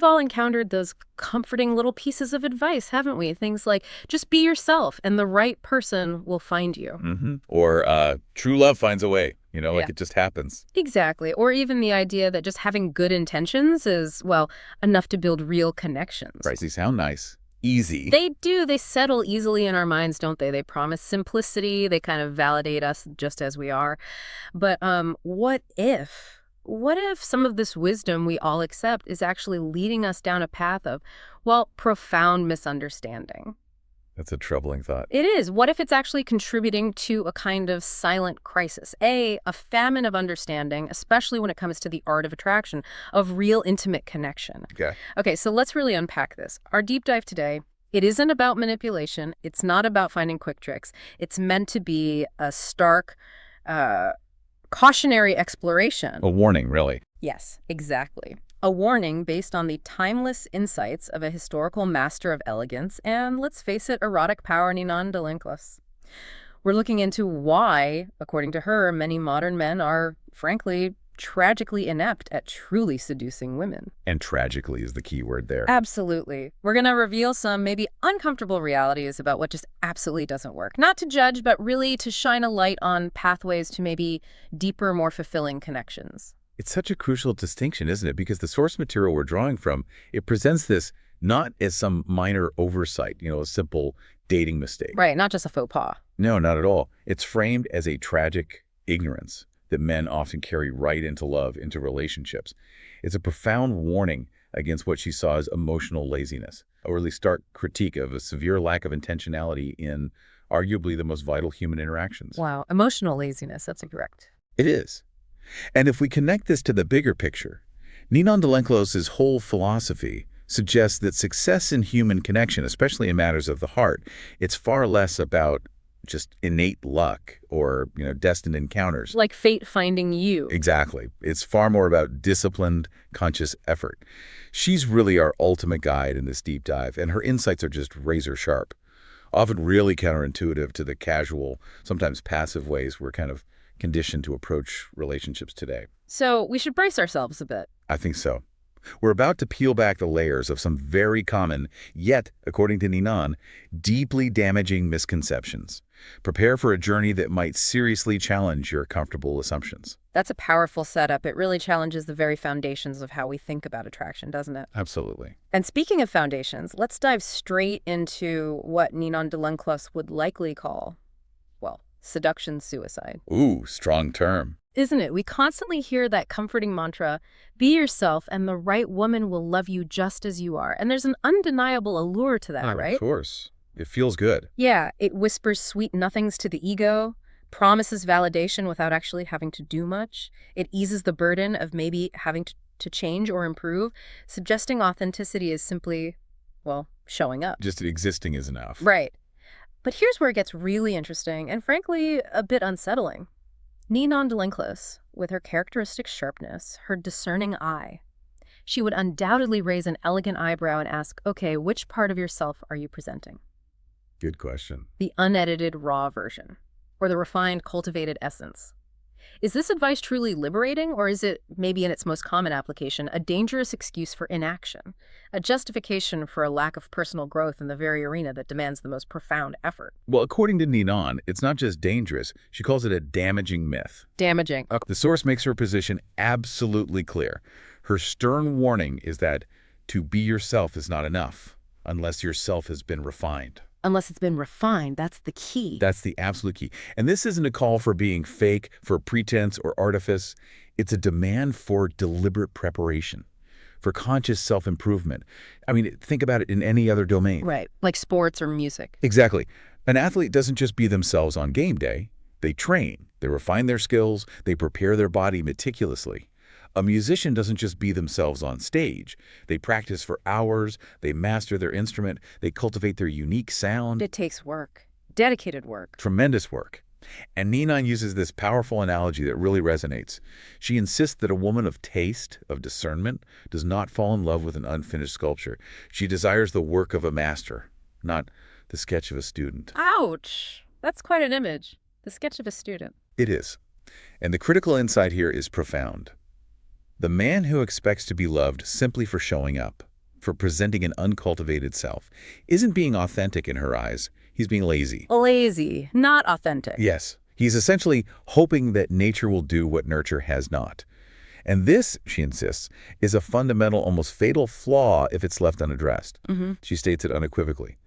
we've all encountered those comforting little pieces of advice, haven't we? Things like, just be yourself and the right person will find you. Or true love finds a way, like Yeah. it just happens. Exactly. Or even the idea that just having good intentions is, well, enough to build real connections. Right, they sound nice. Easy. They do. They settle easily in our minds, don't they? They promise simplicity. They kind of validate us just as we are. But what if? What if some of this wisdom we all accept is actually leading us down a path of, well, profound misunderstanding? That's a troubling thought. It is. What if it's actually contributing to a kind of silent crisis? A famine of understanding, especially when it comes to the art of attraction, of real intimate connection. Okay, so let's really unpack this. Our deep dive today, it isn't about manipulation. It's not about finding quick tricks. It's meant to be a stark, cautionary exploration. A warning, really. Yes, exactly. A warning based on the timeless insights of a historical master of elegance and, let's face it, erotic power, Ninon de Lenclos. We're looking into why, according to her, many modern men are, frankly, tragically inept at truly seducing women. And tragically is the key word there. Absolutely. We're going to reveal some maybe uncomfortable realities about what just absolutely doesn't work. Not to judge, but really to shine a light on pathways to maybe deeper, more fulfilling connections. It's such a crucial distinction, isn't it? Because the source material we're drawing from, it presents this not as some minor oversight, a simple dating mistake. Right, not just a faux pas. No, not at all. It's framed as a tragic ignorance that men often carry right into love, into relationships. It's a profound warning against what she saw as emotional laziness, a really stark critique of a severe lack of intentionality in arguably the most vital human interactions. Wow, emotional laziness, that's correct. It is. And if we connect this to the bigger picture, Ninon de Lenclos' whole philosophy suggests that success in human connection, especially in matters of the heart, it's far less about just innate luck or, destined encounters. Like fate finding you. Exactly. It's far more about disciplined, conscious effort. She's really our ultimate guide in this deep dive, and her insights are just razor sharp, often really counterintuitive to the casual, sometimes passive ways we're kind of conditioned to approach relationships today. So we should brace ourselves a bit. I think so. We're about to peel back the layers of some very common, yet, according to Ninon, deeply damaging misconceptions. Prepare for a journey that might seriously challenge your comfortable assumptions. That's a powerful setup. It really challenges the very foundations of how we think about attraction, doesn't it? Absolutely. And speaking of foundations, let's dive straight into what Ninon de Lenclos would likely call, well, seduction suicide. Ooh, strong term. Isn't it? We constantly hear that comforting mantra, be yourself and the right woman will love you just as you are. And there's an undeniable allure to that, right? Of course. It feels good. Yeah, it whispers sweet nothings to the ego, promises validation without actually having to do much. It eases the burden of maybe having to change or improve, suggesting authenticity is simply, well, showing up. Just existing is enough. Right. But here's where it gets really interesting and frankly a bit unsettling. Ninon de Lenclos, with her characteristic sharpness, her discerning eye, she would undoubtedly raise an elegant eyebrow and ask, okay, which part of yourself are you presenting? Good question. The unedited raw version, or the refined cultivated essence? Is this advice truly liberating, or is it, maybe in its most common application, a dangerous excuse for inaction, a justification for a lack of personal growth in the very arena that demands the most profound effort? Well, according to Ninon, it's not just dangerous. She calls it a damaging myth. Damaging. The source makes her position absolutely clear. Her stern warning is that to be yourself is not enough unless yourself has been refined. Unless it's been refined, that's the key. That's the absolute key. And this isn't a call for being fake, for pretense or artifice. It's a demand for deliberate preparation, for conscious self-improvement. I mean, think about it in any other domain. Right, like sports or music. Exactly. An athlete doesn't just be themselves on game day. They train, they refine their skills, they prepare their body meticulously. A musician doesn't just be themselves on stage. They practice for hours, they master their instrument, they cultivate their unique sound. It takes work, dedicated work. Tremendous work. And Ninon uses this powerful analogy that really resonates. She insists that a woman of taste, of discernment, does not fall in love with an unfinished sculpture. She desires the work of a master, not the sketch of a student. Ouch! That's quite an image. The sketch of a student. It is. And the critical insight here is profound. The man who expects to be loved simply for showing up, for presenting an uncultivated self. Isn't being authentic in her eyes. He's being lazy. Lazy, not authentic. Yes. He's essentially hoping that nature will do what nurture has not. And this, she insists, is a fundamental, almost fatal flaw if it's left unaddressed. She states it unequivocally.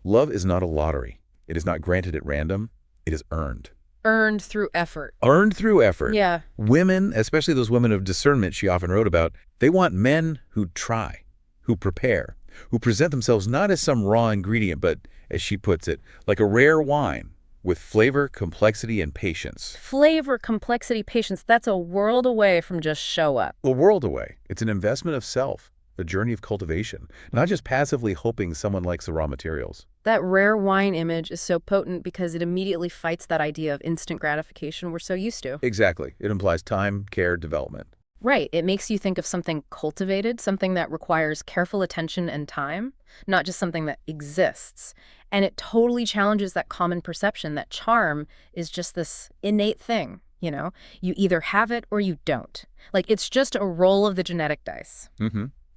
Love is not a lottery. It is not granted at random. It is earned. Earned through effort. Earned through effort. Yeah. Women, especially those women of discernment she often wrote about, they want men who try, who prepare, who present themselves not as some raw ingredient, but, as she puts it, like a rare wine with flavor, complexity, and patience. Flavor, complexity, patience, that's a world away from just show up. A world away. It's an investment of self, a journey of cultivation, not just passively hoping someone likes the raw materials. That rare wine image is so potent because it immediately fights that idea of instant gratification we're so used to. Exactly. It implies time, care, development. Right. It makes you think of something cultivated, something that requires careful attention and time, not just something that exists. And it totally challenges that common perception that charm is just this innate thing, you know? You either have it or you don't. Like, it's just a roll of the genetic dice.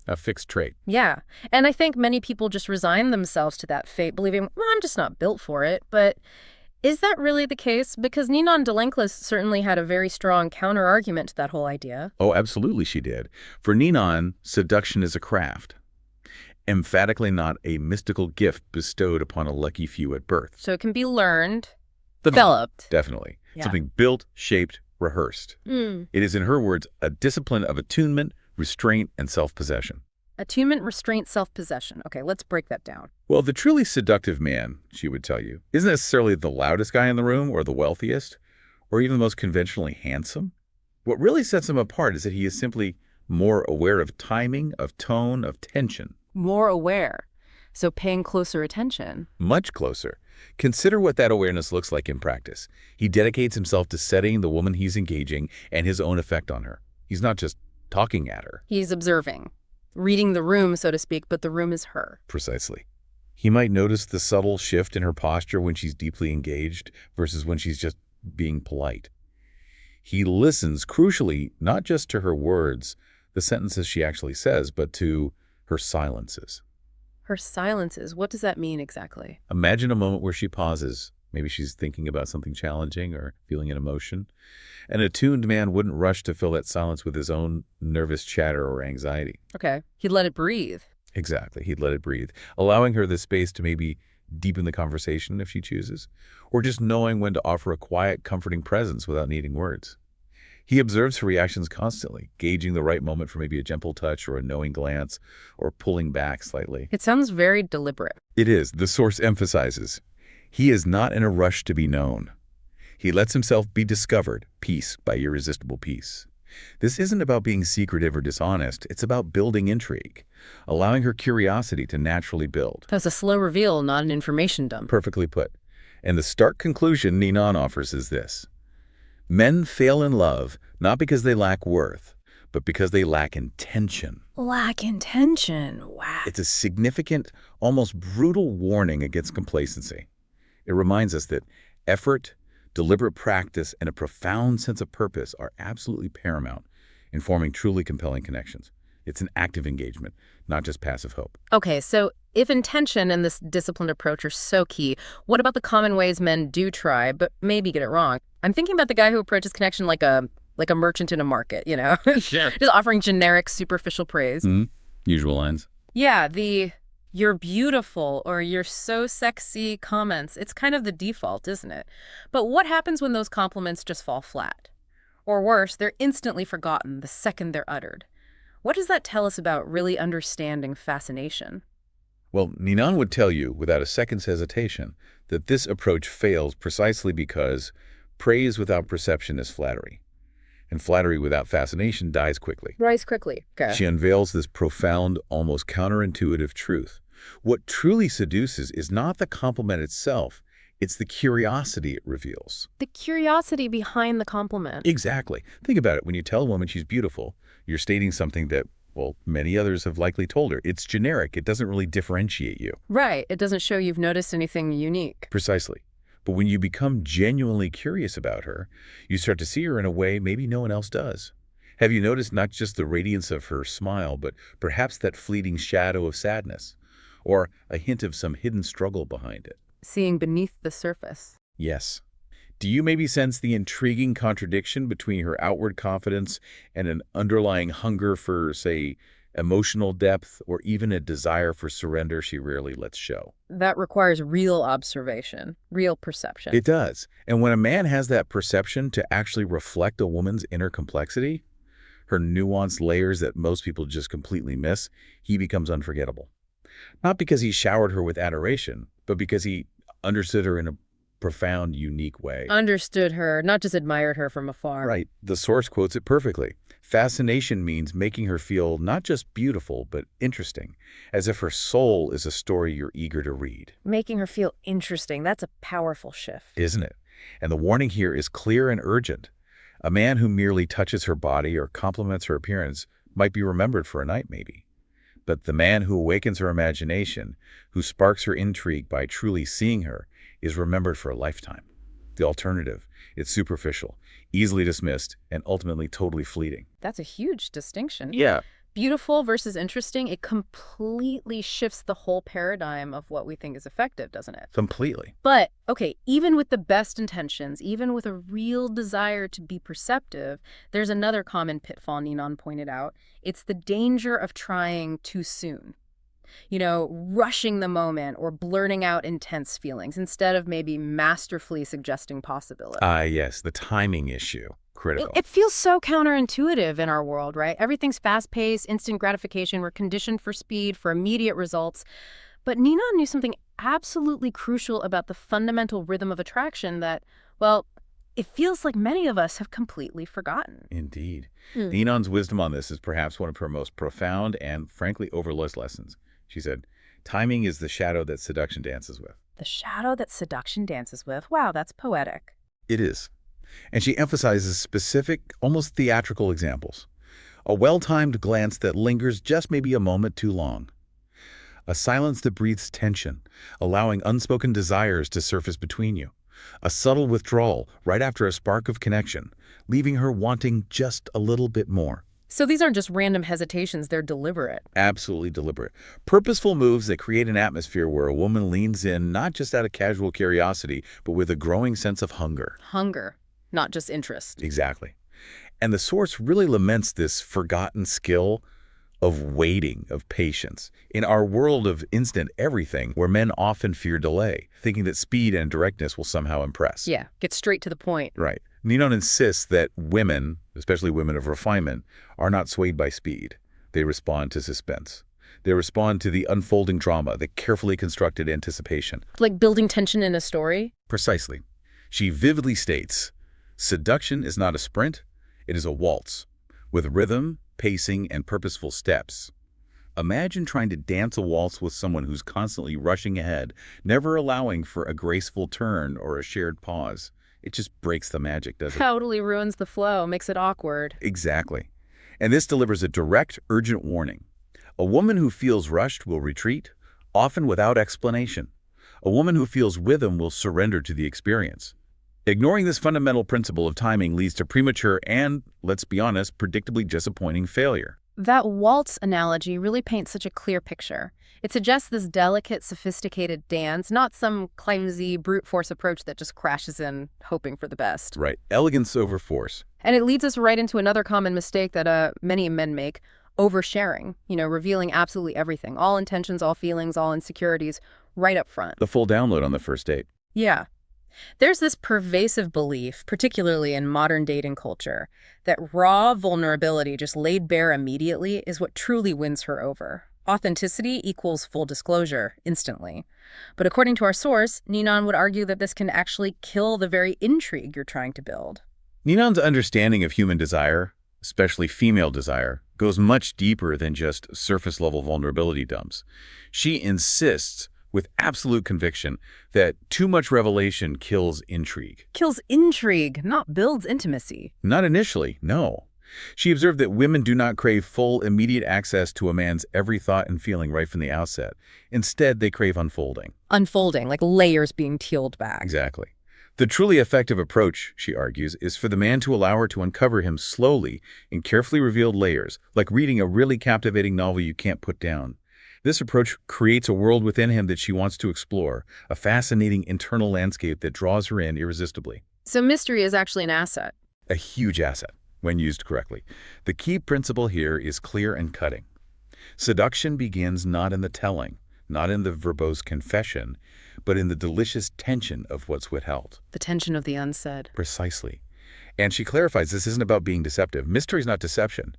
A fixed trait. Yeah. And I think many people just resign themselves to that fate, believing, well, I'm just not built for it. But is that really the case? Because Ninon de Lenclos certainly had a very strong counter-argument to that whole idea. Oh, absolutely she did. For Ninon, seduction is a craft. Emphatically not a mystical gift bestowed upon a lucky few at birth. So it can be learned, developed. Definitely. Yeah. Something built, shaped, rehearsed. It is, in her words, a discipline of attunement, restraint, and self-possession. Attunement, restraint, self-possession. Okay, let's break that down. Well, the truly seductive man, she would tell you, isn't necessarily the loudest guy in the room or the wealthiest or even the most conventionally handsome. What really sets him apart is that he is simply more aware of timing, of tone, of tension. More aware. So paying closer attention. Much closer. Consider what that awareness looks like in practice. He dedicates himself to studying the woman he's engaging and his own effect on her. He's not just talking at her. He's observing. Reading the room, so to speak, but the room is her. Precisely. He might notice the subtle shift in her posture when she's deeply engaged versus when she's just being polite. He listens, crucially, not just to her words, the sentences she actually says, but to her silences. Her silences, what does that mean exactly? Imagine a moment where she pauses. Maybe she's thinking about something challenging or feeling an emotion. An attuned man wouldn't rush to fill that silence with his own nervous chatter or anxiety. Okay, he'd let it breathe. Exactly, he'd let it breathe, allowing her the space to maybe deepen the conversation if she chooses, or just knowing when to offer a quiet, comforting presence without needing words. He observes her reactions constantly, gauging the right moment for maybe a gentle touch or a knowing glance, or pulling back slightly. It sounds very deliberate. It is. The source emphasizes. He is not in a rush to be known. He lets himself be discovered, piece by irresistible piece. This isn't about being secretive or dishonest. It's about building intrigue, allowing her curiosity to naturally build. That's a slow reveal, not an information dump. Perfectly put. And the stark conclusion Ninon offers is this. Men fail in love not because they lack worth, but because they lack intention. Lack intention. Wow. It's a significant, almost brutal warning against complacency. It reminds us that effort, deliberate practice, and a profound sense of purpose are absolutely paramount in forming truly compelling connections. It's an active engagement, not just passive hope. Okay, so if intention and this disciplined approach are so key, what about the common ways men do try, but maybe get it wrong? I'm thinking about the guy who approaches connection like a merchant in a market, you know? Sure. Just offering generic, superficial praise. Usual lines. Yeah, the "you're beautiful" or "you're so sexy" comments. It's kind of the default, isn't it? But what happens when those compliments just fall flat? Or worse, they're instantly forgotten the second they're uttered. What does that tell us about really understanding fascination? Well, Ninon would tell you, without a second's hesitation, that this approach fails precisely because praise without perception is flattery. And flattery without fascination dies quickly. Rise quickly. Okay. She unveils this profound, almost counterintuitive truth. What truly seduces is not the compliment itself, it's the curiosity it reveals. The curiosity behind the compliment. Exactly. Think about it. When you tell a woman she's beautiful, you're stating something that, well, many others have likely told her. It's generic. It doesn't really differentiate you. Right. It doesn't show you've noticed anything unique. Precisely. But when you become genuinely curious about her, you start to see her in a way maybe no one else does. Have you noticed not just the radiance of her smile, but perhaps that fleeting shadow of sadness, or a hint of some hidden struggle behind it? Seeing beneath the surface. Yes. Do you maybe sense the intriguing contradiction between her outward confidence and an underlying hunger for, say, emotional depth, or even a desire for surrender she rarely lets show? That requires real observation, real perception. It does. And when a man has that perception to actually reflect a woman's inner complexity, her nuanced layers that most people just completely miss, he becomes unforgettable. Not because he showered her with adoration, but because he understood her in a profound, unique way. Understood her, not just admired her from afar. Right. The source quotes it perfectly. Fascination means making her feel not just beautiful, but interesting, as if her soul is a story you're eager to read. Making her feel interesting, that's a powerful shift. Isn't it? And the warning here is clear and urgent. A man who merely touches her body or compliments her appearance might be remembered for a night, maybe. But the man who awakens her imagination, who sparks her intrigue by truly seeing her, is remembered for a lifetime. The alternative, it's superficial, easily dismissed, and ultimately totally fleeting. That's a huge distinction. Yeah. Beautiful versus interesting, it completely shifts the whole paradigm of what we think is effective, doesn't it? Completely. But, okay, even with the best intentions, even with a real desire to be perceptive, there's another common pitfall Ninon pointed out. It's the danger of trying too soon. Rushing the moment or blurting out intense feelings instead of maybe masterfully suggesting possibility. Yes, the timing issue. Critical. It feels so counterintuitive in our world, right? Everything's fast-paced, instant gratification. We're conditioned for speed, for immediate results. But Ninon knew something absolutely crucial about the fundamental rhythm of attraction that, well, it feels like many of us have completely forgotten. Indeed. Ninon's wisdom on this is perhaps one of her most profound and, frankly, overlooked lessons. She said, timing is the shadow that seduction dances with. The shadow that seduction dances with? Wow, that's poetic. It is. And she emphasizes specific, almost theatrical examples. A well-timed glance that lingers just maybe a moment too long. A silence that breathes tension, allowing unspoken desires to surface between you. A subtle withdrawal right after a spark of connection, leaving her wanting just a little bit more. So these aren't just random hesitations, they're deliberate. Absolutely deliberate. Purposeful moves that create an atmosphere where a woman leans in not just out of casual curiosity, but with a growing sense of hunger. Hunger, not just interest. Exactly. And the source really laments this forgotten skill of waiting, of patience. In our world of instant everything, where men often fear delay, thinking that speed and directness will somehow impress. Yeah, get straight to the point. Right. Ninon insists that women, especially women of refinement, are not swayed by speed. They respond to suspense. They respond to the unfolding drama, the carefully constructed anticipation. Like building tension in a story? Precisely. She vividly states, seduction is not a sprint, it is a waltz, with rhythm, pacing, and purposeful steps. Imagine trying to dance a waltz with someone who's constantly rushing ahead, never allowing for a graceful turn or a shared pause. It just breaks the magic, doesn't it? Totally ruins the flow, makes it awkward. Exactly. And this delivers a direct, urgent warning. A woman who feels rushed will retreat, often without explanation. A woman who feels rhythm will surrender to the experience. Ignoring this fundamental principle of timing leads to premature and, let's be honest, predictably disappointing failure. That waltz analogy really paints such a clear picture. It suggests this delicate, sophisticated dance, not some clumsy, brute force approach that just crashes in, hoping for the best. Right. Elegance over force. And it leads us right into another common mistake that many men make, oversharing, revealing absolutely everything, all intentions, all feelings, all insecurities, right up front. The full download on the first date. Yeah. There's this pervasive belief, particularly in modern dating culture, that raw vulnerability just laid bare immediately is what truly wins her over. Authenticity equals full disclosure instantly. But according to our source, Ninon would argue that this can actually kill the very intrigue you're trying to build. Ninon's understanding of human desire, especially female desire, goes much deeper than just surface-level vulnerability dumps. She insists with absolute conviction that too much revelation kills intrigue. Kills intrigue, not builds intimacy. Not initially, no. She observed that women do not crave full, immediate access to a man's every thought and feeling right from the outset. Instead, they crave unfolding. Unfolding, like layers being peeled back. Exactly. The truly effective approach, she argues, is for the man to allow her to uncover him slowly in carefully revealed layers, like reading a really captivating novel you can't put down. This approach creates a world within him that she wants to explore, a fascinating internal landscape that draws her in irresistibly. So mystery is actually an asset. A huge asset, when used correctly. The key principle here is clear and cutting. Seduction begins not in the telling, not in the verbose confession, but in the delicious tension of what's withheld. The tension of the unsaid. Precisely. And she clarifies this isn't about being deceptive. Mystery is not deception.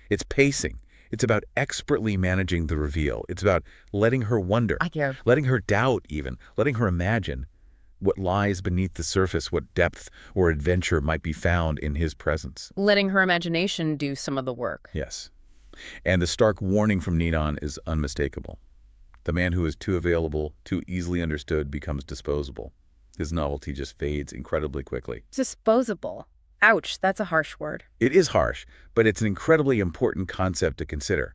It's pacing. It's about expertly managing the reveal. It's about letting her wonder, letting her doubt even, letting her imagine what lies beneath the surface, what depth or adventure might be found in his presence. Letting her imagination do some of the work. Yes. And the stark warning from Ninon is unmistakable. The man who is too available, too easily understood, becomes disposable. His novelty just fades incredibly quickly. Disposable. Ouch, that's a harsh word. It is harsh, but it's an incredibly important concept to consider.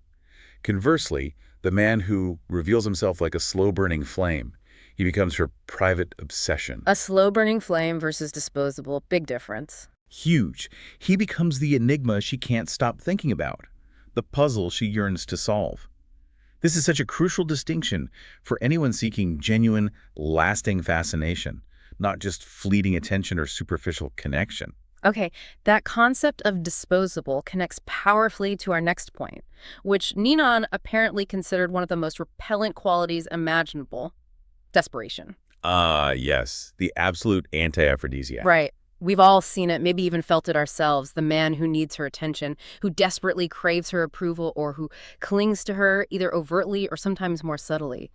Conversely, the man who reveals himself like a slow-burning flame, he becomes her private obsession. A slow-burning flame versus disposable, big difference. Huge. He becomes the enigma she can't stop thinking about, the puzzle she yearns to solve. This is such a crucial distinction for anyone seeking genuine, lasting fascination, not just fleeting attention or superficial connection. Okay, that concept of disposable connects powerfully to our next point, which Ninon apparently considered one of the most repellent qualities imaginable: desperation. Yes, the absolute anti-aphrodisiac. Right. We've all seen it, maybe even felt it ourselves, the man who needs her attention, who desperately craves her approval, or who clings to her either overtly or sometimes more subtly.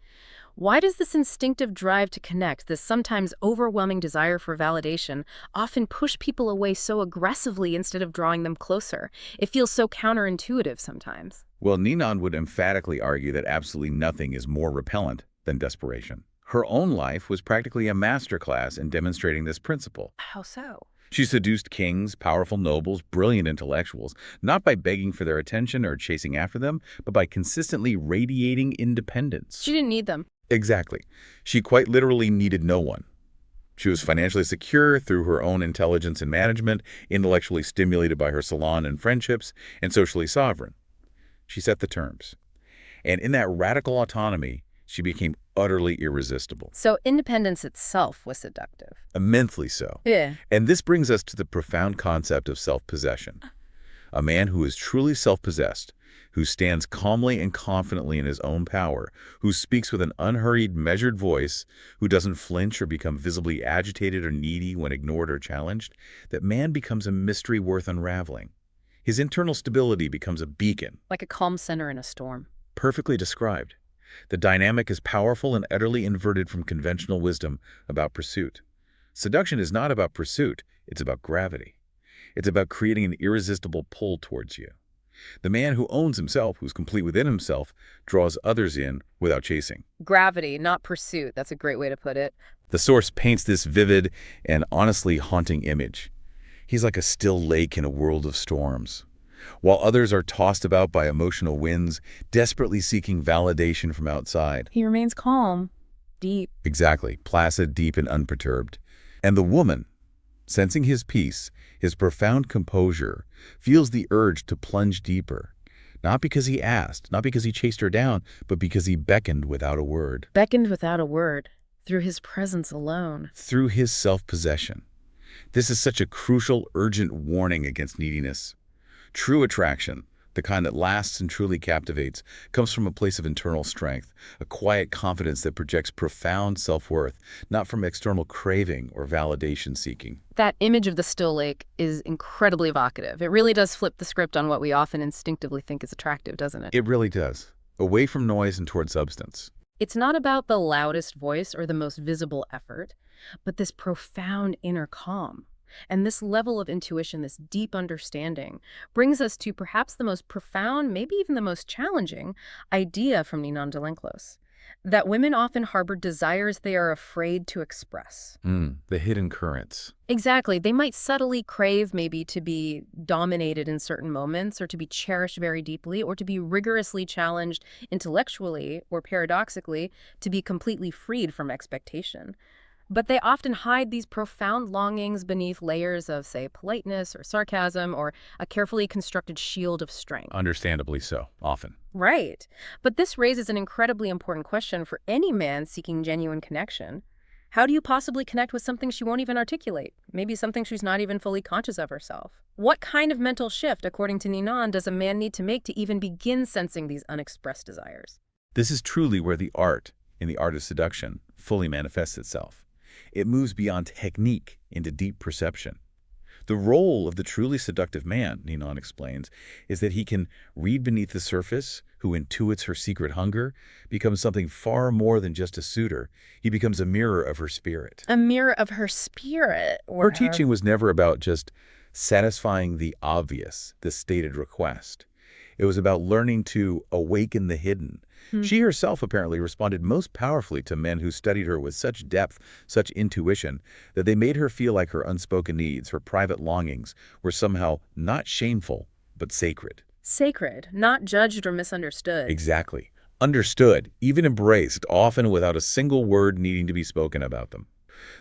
Why does this instinctive drive to connect, this sometimes overwhelming desire for validation, often push people away so aggressively instead of drawing them closer? It feels so counterintuitive sometimes. Well, Ninon would emphatically argue that absolutely nothing is more repellent than desperation. Her own life was practically a masterclass in demonstrating this principle. How so? She seduced kings, powerful nobles, brilliant intellectuals, not by begging for their attention or chasing after them, but by consistently radiating independence. She didn't need them. Exactly. She quite literally needed no one. She was financially secure through her own intelligence and management, intellectually stimulated by her salon and friendships, and socially sovereign. She set the terms. And in that radical autonomy, she became utterly irresistible. So independence itself was seductive. Immensely so. Yeah. And this brings us to the profound concept of self-possession. A man who is truly self-possessed, who stands calmly and confidently in his own power, who speaks with an unhurried, measured voice, who doesn't flinch or become visibly agitated or needy when ignored or challenged, that man becomes a mystery worth unraveling. His internal stability becomes a beacon. Like a calm center in a storm. Perfectly described. The dynamic is powerful and utterly inverted from conventional wisdom about pursuit. Seduction is not about pursuit, it's about gravity. It's about creating an irresistible pull towards you. The man who owns himself, who's complete within himself, draws others in without chasing. Gravity, not pursuit. That's a great way to put it. The source paints this vivid and honestly haunting image. He's like a still lake in a world of storms. While others are tossed about by emotional winds, desperately seeking validation from outside. He remains calm, deep. Exactly, placid, deep, and unperturbed. And the woman, sensing his peace, his profound composure, feels the urge to plunge deeper. Not because he asked, not because he chased her down, but because he beckoned without a word. Beckoned without a word, through his presence alone. Through his self-possession. This is such a crucial, urgent warning against neediness. True attraction, the kind that lasts and truly captivates, comes from a place of internal strength, a quiet confidence that projects profound self-worth, not from external craving or validation seeking. That image of the still lake is incredibly evocative. It really does flip the script on what we often instinctively think is attractive, doesn't it? It really does. Away from noise and toward substance. It's not about the loudest voice or the most visible effort, but this profound inner calm. And this level of intuition, this deep understanding, brings us to perhaps the most profound, maybe even the most challenging, idea from Ninon de Lenclos, that women often harbor desires they are afraid to express. The hidden currents. Exactly. They might subtly crave maybe to be dominated in certain moments, or to be cherished very deeply, or to be rigorously challenged intellectually, or paradoxically, to be completely freed from expectation. But they often hide these profound longings beneath layers of, say, politeness or sarcasm or a carefully constructed shield of strength. Understandably so, often. Right. But this raises an incredibly important question for any man seeking genuine connection. How do you possibly connect with something she won't even articulate? Maybe something she's not even fully conscious of herself. What kind of mental shift, according to Ninon, does a man need to make to even begin sensing these unexpressed desires? This is truly where the art, in the art of seduction, fully manifests itself. It moves beyond technique into deep perception. The role of the truly seductive man, Ninon explains, is that he can read beneath the surface, who intuits her secret hunger, becomes something far more than just a suitor. He becomes a mirror of her spirit. A mirror of her spirit. Her teaching was never about just satisfying the obvious, the stated request. It was about learning to awaken the hidden. She herself apparently responded most powerfully to men who studied her with such depth, such intuition, that they made her feel like her unspoken needs, her private longings, were somehow not shameful, but sacred. Sacred, not judged or misunderstood. Exactly. Understood, even embraced, often without a single word needing to be spoken about them.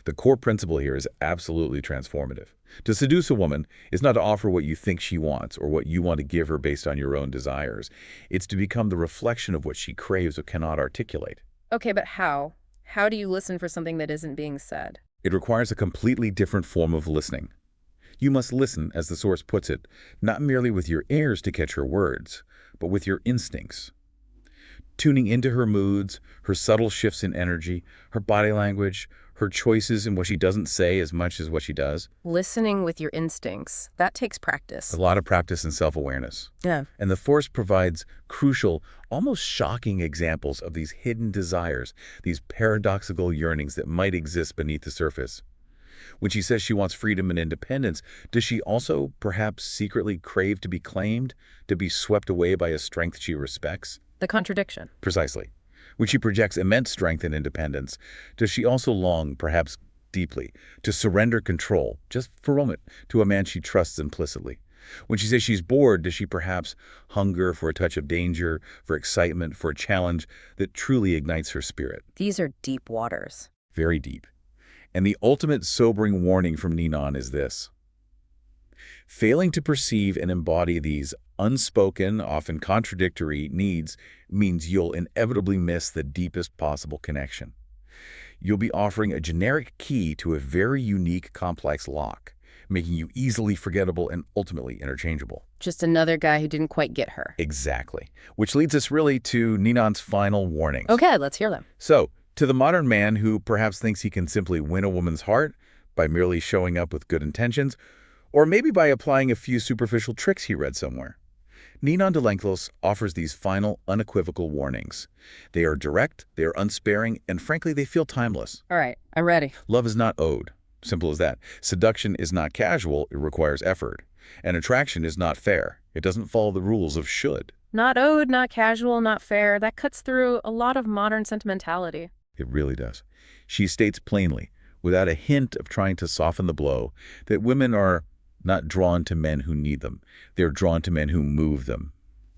The core principle here is absolutely transformative. To seduce a woman is not to offer what you think she wants or what you want to give her based on your own desires. It's to become the reflection of what she craves or cannot articulate. Okay, but how? How do you listen for something that isn't being said? It requires a completely different form of listening. You must listen, as the source puts it, not merely with your ears to catch her words, but with your instincts. Tuning into her moods, her subtle shifts in energy, her body language, her choices and what she doesn't say as much as what she does. Listening with your instincts. That takes practice. A lot of practice and self-awareness. Yeah. And the Force provides crucial, almost shocking examples of these hidden desires, these paradoxical yearnings that might exist beneath the surface. When she says she wants freedom and independence, does she also perhaps secretly crave to be claimed, to be swept away by a strength she respects? The contradiction. Precisely. When she projects immense strength and independence, does she also long, perhaps deeply, to surrender control, just for a moment, to a man she trusts implicitly? When she says she's bored, does she perhaps hunger for a touch of danger, for excitement, for a challenge that truly ignites her spirit? These are deep waters. Very deep. And the ultimate sobering warning from Ninon is this: failing to perceive and embody these unspoken, often contradictory needs means you'll inevitably miss the deepest possible connection. You'll be offering a generic key to a very unique, complex lock, making you easily forgettable and ultimately interchangeable. Just another guy who didn't quite get her. Exactly. Which leads us really to Ninon's final warnings. Okay, let's hear them. So, to the modern man who perhaps thinks he can simply win a woman's heart by merely showing up with good intentions, or maybe by applying a few superficial tricks he read somewhere, Ninon de Lenclos offers these final, unequivocal warnings. They are direct, they are unsparing, and frankly, they feel timeless. All right, I'm ready. Love is not owed. Simple as that. Seduction is not casual, it requires effort. And attraction is not fair. It doesn't follow the rules of should. Not owed, not casual, not fair. That cuts through a lot of modern sentimentality. It really does. She states plainly, without a hint of trying to soften the blow, that women are not drawn to men who need them. They're drawn to men who move them,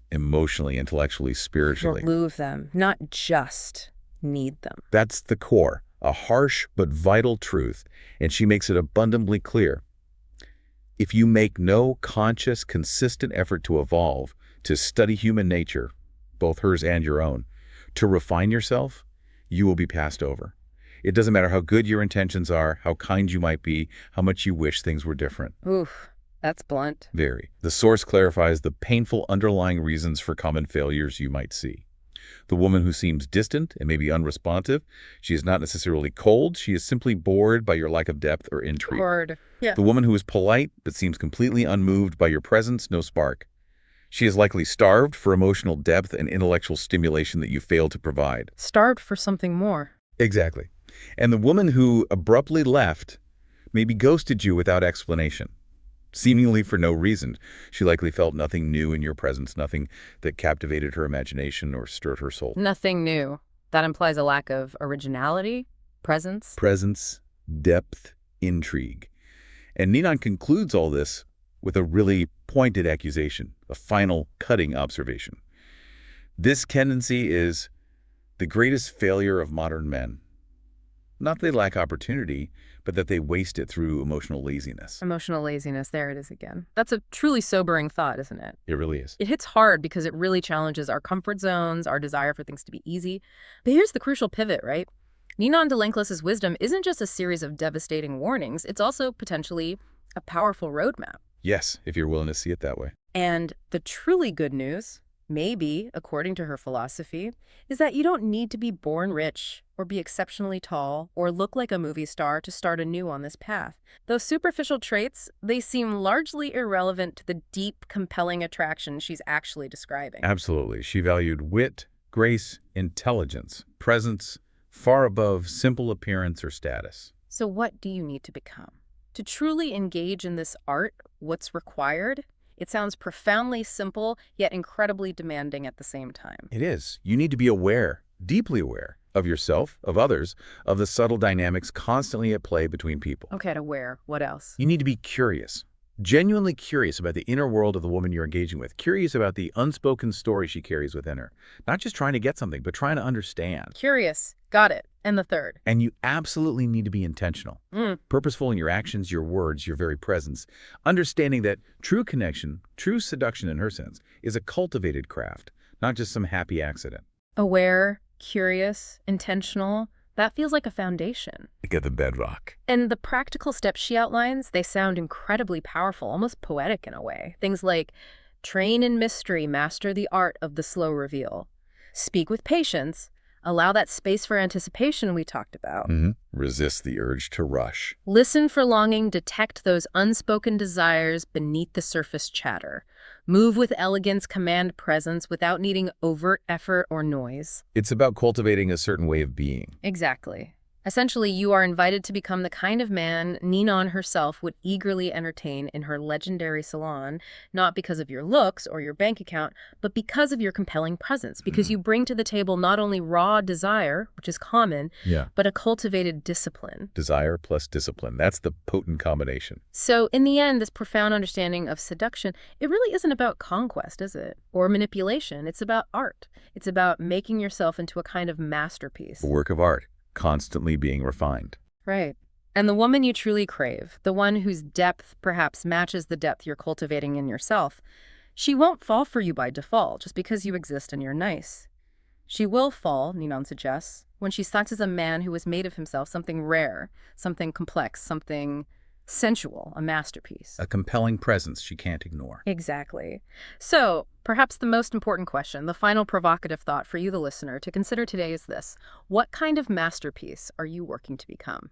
emotionally, intellectually, spiritually. Move them, not just need them. That's the core, a harsh but vital truth, and she makes it abundantly clear. If you make no conscious, consistent effort to evolve, to study human nature, both hers and your own, to refine yourself, you will be passed over. It doesn't matter how good your intentions are, how kind you might be, how much you wish things were different. Oof, that's blunt. Very. The source clarifies the painful underlying reasons for common failures you might see. The woman who seems distant and maybe unresponsive, she is not necessarily cold, she is simply bored by your lack of depth or intrigue. Bored. Yeah. The woman who is polite but seems completely unmoved by your presence, no spark. She is likely starved for emotional depth and intellectual stimulation that you fail to provide. Starved for something more. Exactly. And the woman who abruptly left maybe ghosted you without explanation, seemingly for no reason. She likely felt nothing new in your presence, nothing that captivated her imagination or stirred her soul. Nothing new. That implies a lack of originality, presence. Presence, depth, intrigue. And Ninon concludes all this with a really pointed accusation, a final cutting observation. This tendency is the greatest failure of modern men. Not that they lack opportunity, but that they waste it through emotional laziness. Emotional laziness, there it is again. That's a truly sobering thought, isn't it? It really is. It hits hard because it really challenges our comfort zones, our desire for things to be easy. But here's the crucial pivot, right? Ninon de Lenclos' wisdom isn't just a series of devastating warnings, it's also potentially a powerful roadmap. Yes, if you're willing to see it that way. And the truly good news, maybe, according to her philosophy, is that you don't need to be born rich or be exceptionally tall or look like a movie star to start anew on this path. Those superficial traits, they seem largely irrelevant to the deep, compelling attraction she's actually describing. Absolutely. She valued wit, grace, intelligence, presence, far above simple appearance or status. So what do you need to become? To truly engage in this art, what's required? It sounds profoundly simple, yet incredibly demanding at the same time. It is. You need to be aware, deeply aware, of yourself, of others, of the subtle dynamics constantly at play between people. Okay, aware. What else? You need to be curious, genuinely curious about the inner world of the woman you're engaging with, curious about the unspoken story she carries within her. Not just trying to get something, but trying to understand. Curious. Got it. And the third? And you absolutely need to be intentional, purposeful in your actions, your words, your very presence, understanding that true connection, true seduction in her sense, is a cultivated craft, not just some happy accident. Aware, curious, intentional. That feels like a foundation. Like at the bedrock. And the practical steps she outlines, they sound incredibly powerful, almost poetic in a way. Things like train in mystery, master the art of the slow reveal. Speak with patience. Allow that space for anticipation we talked about. Resist the urge to rush. Listen for longing, detect those unspoken desires beneath the surface chatter. Move with elegance, command presence without needing overt effort or noise. It's about cultivating a certain way of being. Exactly. Essentially, you are invited to become the kind of man Ninon herself would eagerly entertain in her legendary salon, not because of your looks or your bank account, but because of your compelling presence, because you bring to the table not only raw desire, which is common, but a cultivated discipline. Desire plus discipline. That's the potent combination. So in the end, this profound understanding of seduction, it really isn't about conquest, is it? Or manipulation. It's about art. It's about making yourself into a kind of masterpiece. A work of art. Constantly being refined. Right. And the woman you truly crave, the one whose depth perhaps matches the depth you're cultivating in yourself, she won't fall for you by default just because you exist and you're nice. She will fall, Ninon suggests, when she senses a man who has made of himself something rare, something complex, something sensual, a masterpiece. A compelling presence she can't ignore. Exactly. So, perhaps the most important question, the final provocative thought for you, the listener, to consider today is this. What kind of masterpiece are you working to become?